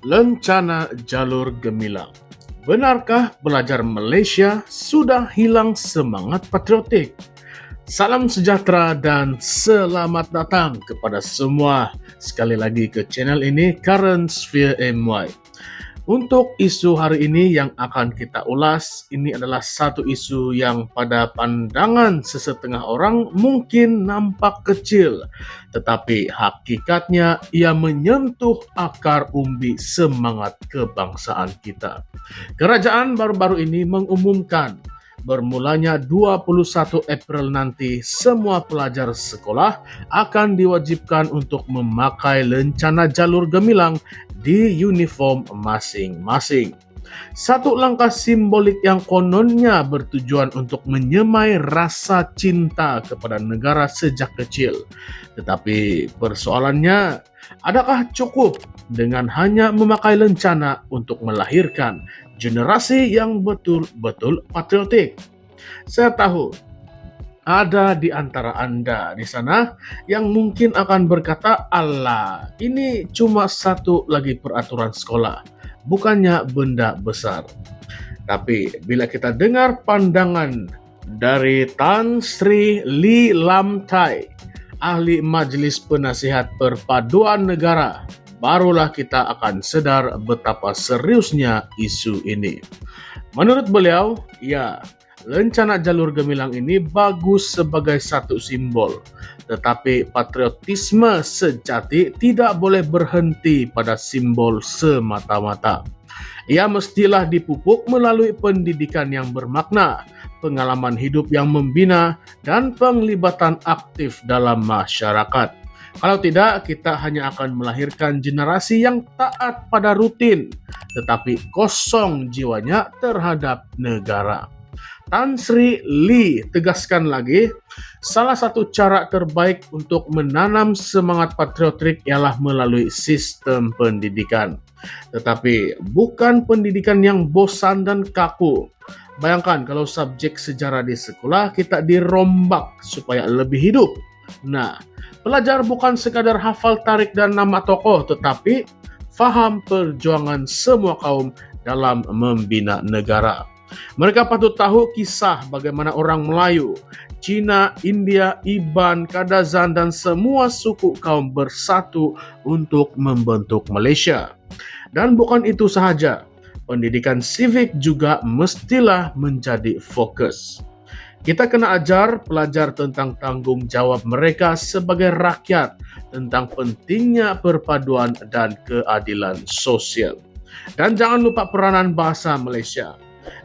Lencana jalur gemilang. Benarkah belajar Malaysia sudah hilang semangat patriotik? Salam sejahtera dan selamat datang kepada semua sekali lagi ke channel ini Current Sphere MY. Untuk isu hari ini yang akan kita ulas, ini adalah satu isu yang pada pandangan sesetengah orang mungkin nampak kecil, tetapi hakikatnya ia menyentuh akar umbi semangat kebangsaan kita. Kerajaan baru-baru ini mengumumkan bermulanya 21 April nanti semua pelajar sekolah akan diwajibkan untuk memakai lencana jalur gemilang di uniform masing-masing. Satu langkah simbolik yang kononnya bertujuan untuk menyemai rasa cinta kepada negara sejak kecil. Tetapi persoalannya, adakah cukup dengan hanya memakai lencana untuk melahirkan generasi yang betul-betul patriotik? Saya tahu ada di antara Anda di sana yang mungkin akan berkata, "Allah, ini cuma satu lagi peraturan sekolah, bukannya benda besar." Tapi bila kita dengar pandangan dari Tan Sri Lee Lam Tai, ahli Majelis Penasihat Perpaduan Negara, barulah kita akan sadar betapa seriusnya isu ini. Menurut beliau, ya, lencana jalur gemilang ini bagus sebagai satu simbol, tetapi patriotisme sejati tidak boleh berhenti pada simbol semata-mata. Ia mestilah dipupuk melalui pendidikan yang bermakna, pengalaman hidup yang membina, dan penglibatan aktif dalam masyarakat. Kalau tidak, kita hanya akan melahirkan generasi yang taat pada rutin, tetapi kosong jiwanya terhadap negara. Tan Sri Lee tegaskan lagi, salah satu cara terbaik untuk menanam semangat patriotik ialah melalui sistem pendidikan. Tetapi bukan pendidikan yang bosan dan kaku. Bayangkan kalau subjek sejarah di sekolah kita dirombak supaya lebih hidup. Nah, pelajar bukan sekadar hafal tarik dan nama tokoh, tetapi faham perjuangan semua kaum dalam membina negara. Mereka patut tahu kisah bagaimana orang Melayu, Cina, India, Iban, Kadazan, dan semua suku kaum bersatu untuk membentuk Malaysia. Dan bukan itu sahaja, pendidikan civic juga mestilah menjadi fokus. Kita kena ajar pelajar tentang tanggung jawab mereka sebagai rakyat, tentang pentingnya perpaduan dan keadilan sosial. Dan jangan lupa peranan bahasa Malaysia.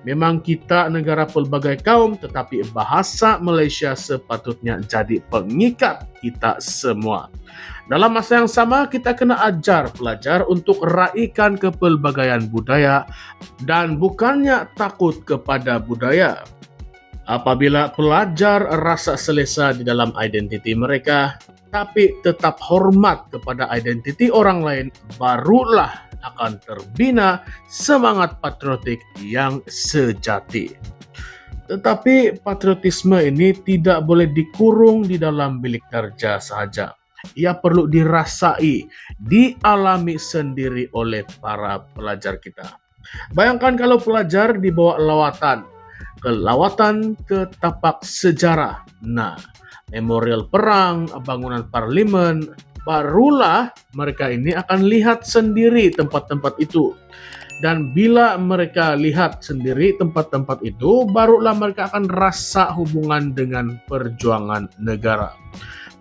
Memang kita negara pelbagai kaum, tetapi bahasa Malaysia sepatutnya jadi pengikat kita semua. Dalam masa yang sama, kita kena ajar pelajar untuk raikan kepelbagaian budaya dan bukannya takut kepada budaya. Apabila pelajar rasa selesa di dalam identiti mereka, tapi tetap hormat kepada identiti orang lain, barulah akan terbina semangat patriotik yang sejati. Tetapi patriotisme ini tidak boleh dikurung di dalam bilik kerja saja. Ia perlu dirasai, dialami sendiri oleh para pelajar kita. Bayangkan kalau pelajar dibawa lawatan ke tapak sejarah. Nah, memorial perang, bangunan parlimen, barulah mereka ini akan lihat sendiri tempat-tempat itu. Dan bila mereka lihat sendiri tempat-tempat itu, barulah mereka akan rasa hubungan dengan perjuangan negara.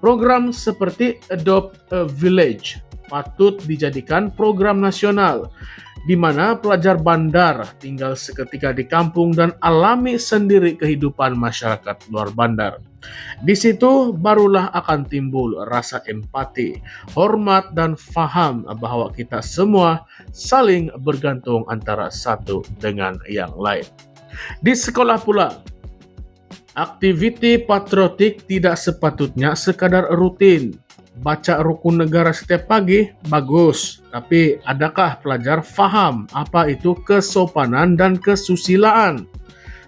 Program seperti Adopt a Village patut dijadikan program nasional, di mana pelajar bandar tinggal seketika di kampung dan alami sendiri kehidupan masyarakat luar bandar. Di situ barulah akan timbul rasa empati, hormat, dan faham bahwa kita semua saling bergantung antara satu dengan yang lain. Di sekolah pula, aktiviti patriotik tidak sepatutnya sekadar rutin. Baca rukun negara setiap pagi, bagus. Tapi adakah pelajar faham apa itu kesopanan dan kesusilaan?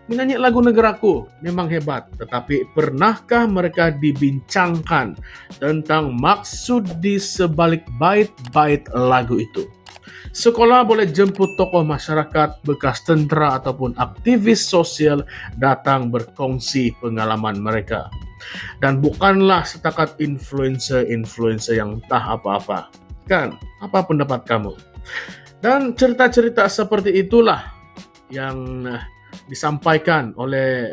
Menyanyi lagu negaraku memang hebat, tetapi pernahkah mereka dibincangkan tentang maksud di sebalik bait-bait lagu itu? Sekolah boleh jemput tokoh masyarakat, bekas tentara ataupun aktivis sosial datang berkongsi pengalaman mereka. Dan bukanlah setakat influencer-influencer yang entah apa-apa. Kan? Apa pendapat kamu? Dan cerita-cerita seperti itulah yang disampaikan oleh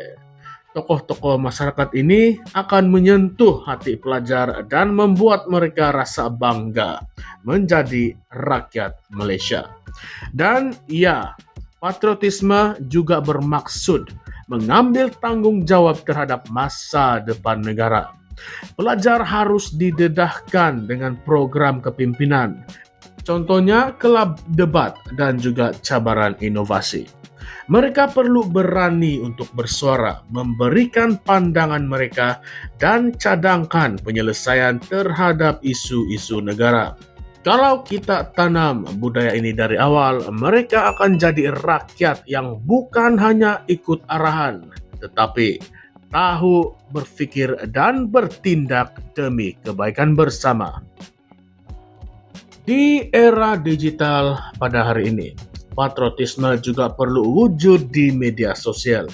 tokoh-tokoh masyarakat ini akan menyentuh hati pelajar dan membuat mereka rasa bangga menjadi rakyat Malaysia. Dan ya, patriotisme juga bermaksud mengambil tanggung jawab terhadap masa depan negara. Pelajar harus didedahkan dengan program kepimpinan, contohnya kelab debat dan juga cabaran inovasi. Mereka perlu berani untuk bersuara, memberikan pandangan mereka, dan cadangkan penyelesaian terhadap isu-isu negara. Kalau kita tanam budaya ini dari awal, mereka akan jadi rakyat yang bukan hanya ikut arahan, tetapi tahu berpikir dan bertindak demi kebaikan bersama. Di era digital pada hari ini, patriotisme juga perlu wujud di media sosial.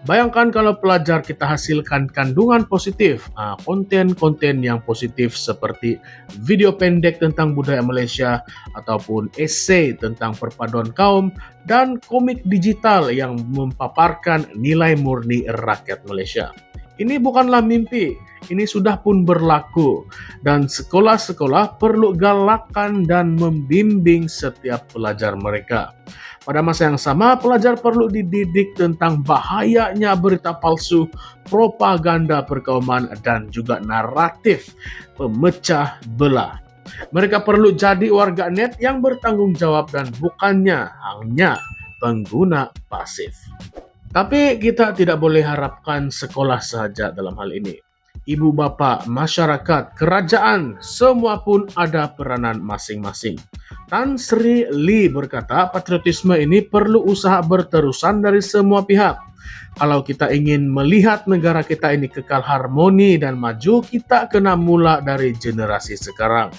Bayangkan kalau pelajar kita hasilkan kandungan positif, konten-konten yang positif seperti video pendek tentang budaya Malaysia, ataupun esei tentang perpaduan kaum, dan komik digital yang mempaparkan nilai murni rakyat Malaysia. Ini bukanlah mimpi, ini sudah pun berlaku, dan sekolah-sekolah perlu galakkan dan membimbing setiap pelajar mereka. Pada masa yang sama, pelajar perlu dididik tentang bahayanya berita palsu, propaganda perkauman, dan juga naratif pemecah belah. Mereka perlu jadi warganet yang bertanggung jawab dan bukannya hanya pengguna pasif. Tapi kita tidak boleh harapkan sekolah saja dalam hal ini. Ibu bapa, masyarakat, kerajaan, semua pun ada peranan masing-masing. Tan Sri Lee berkata, patriotisme ini perlu usaha berterusan dari semua pihak. Kalau kita ingin melihat negara kita ini kekal harmoni dan maju, kita kena mula dari generasi sekarang.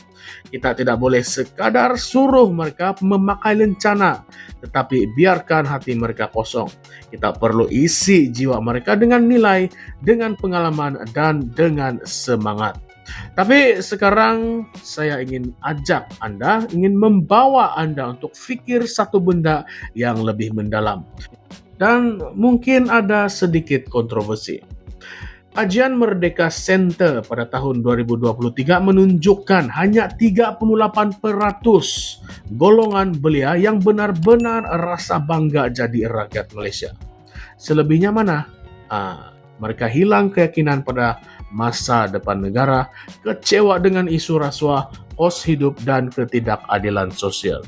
Kita tidak boleh sekadar suruh mereka memakai lencana, tetapi biarkan hati mereka kosong. Kita perlu isi jiwa mereka dengan nilai, dengan pengalaman, dan dengan semangat. Tapi sekarang saya ingin ajak Anda, ingin membawa Anda untuk fikir satu benda yang lebih mendalam. Dan mungkin ada sedikit kontroversi. Kajian Merdeka Center pada tahun 2023 menunjukkan hanya 38% golongan belia yang benar-benar rasa bangga jadi rakyat Malaysia. Selebihnya mana? Mereka hilang keyakinan pada masa depan negara, kecewa dengan isu rasuah, kos hidup, dan ketidakadilan sosial.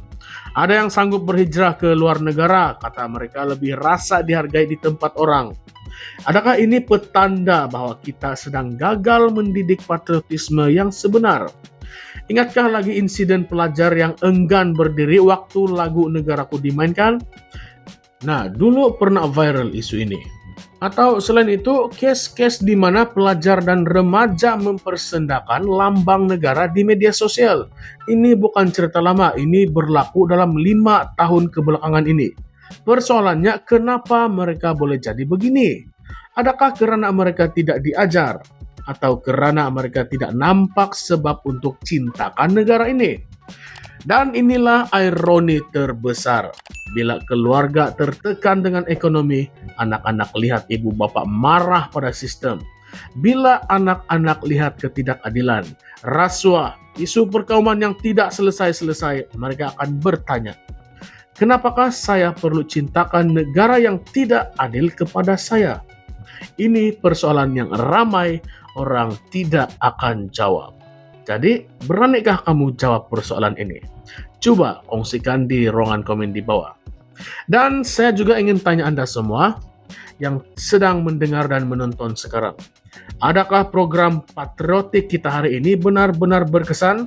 Ada yang sanggup berhijrah ke luar negara, kata mereka lebih rasa dihargai di tempat orang. Adakah ini petanda bahwa kita sedang gagal mendidik patriotisme yang sebenar? Ingatkah lagi insiden pelajar yang enggan berdiri waktu lagu Negaraku dimainkan? Nah, dulu pernah viral isu ini. Atau selain itu, case-case di mana pelajar dan remaja mempersendakan lambang negara di media sosial. Ini bukan cerita lama, ini berlaku dalam 5 tahun kebelakangan ini. Persoalannya, kenapa mereka boleh jadi begini? Adakah karena mereka tidak diajar? Atau karena mereka tidak nampak sebab untuk cintakan negara ini? Dan inilah ironi terbesar. Bila keluarga tertekan dengan ekonomi, anak-anak lihat ibu bapak marah pada sistem. Bila anak-anak lihat ketidakadilan, rasuah, isu perkauman yang tidak selesai-selesai, mereka akan bertanya, kenapakah saya perlu cintakan negara yang tidak adil kepada saya? Ini persoalan yang ramai orang tidak akan jawab. Jadi, beranikah kamu jawab persoalan ini? Coba kongsikan di ruangan komen di bawah. Dan saya juga ingin tanya Anda semua yang sedang mendengar dan menonton sekarang. Adakah program patriotik kita hari ini benar-benar berkesan?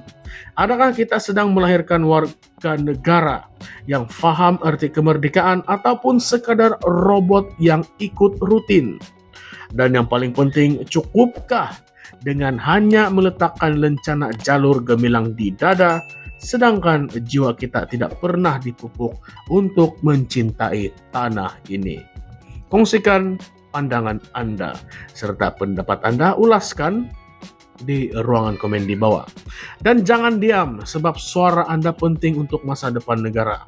Adakah kita sedang melahirkan warga negara yang faham arti kemerdekaan ataupun sekadar robot yang ikut rutin? Dan yang paling penting, cukupkah dengan hanya meletakkan lencana jalur gemilang di dada, sedangkan jiwa kita tidak pernah dipupuk untuk mencintai tanah ini? Kongsikan pandangan Anda serta pendapat Anda, ulaskan di ruangan komen di bawah. Dan jangan diam, sebab suara Anda penting untuk masa depan negara.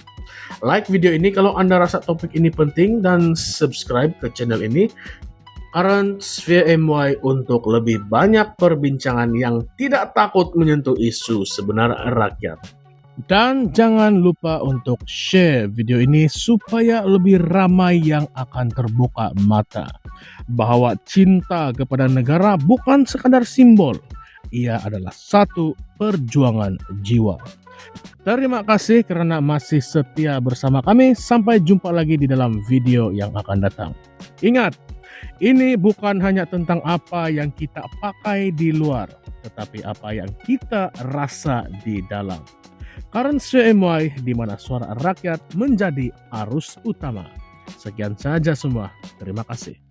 Like video ini kalau Anda rasa topik ini penting, dan subscribe ke channel ini Current VMY untuk lebih banyak perbincangan yang tidak takut menyentuh isu sebenar rakyat. Dan jangan lupa untuk share video ini supaya lebih ramai yang akan terbuka mata bahwa cinta kepada negara bukan sekadar simbol, ia adalah satu perjuangan jiwa. Terima kasih karena masih setia bersama kami. Sampai jumpa lagi di dalam video yang akan datang. Ingat, ini bukan hanya tentang apa yang kita pakai di luar, tetapi apa yang kita rasa di dalam. Current CMY, di mana suara rakyat menjadi arus utama. Sekian saja semua. Terima kasih.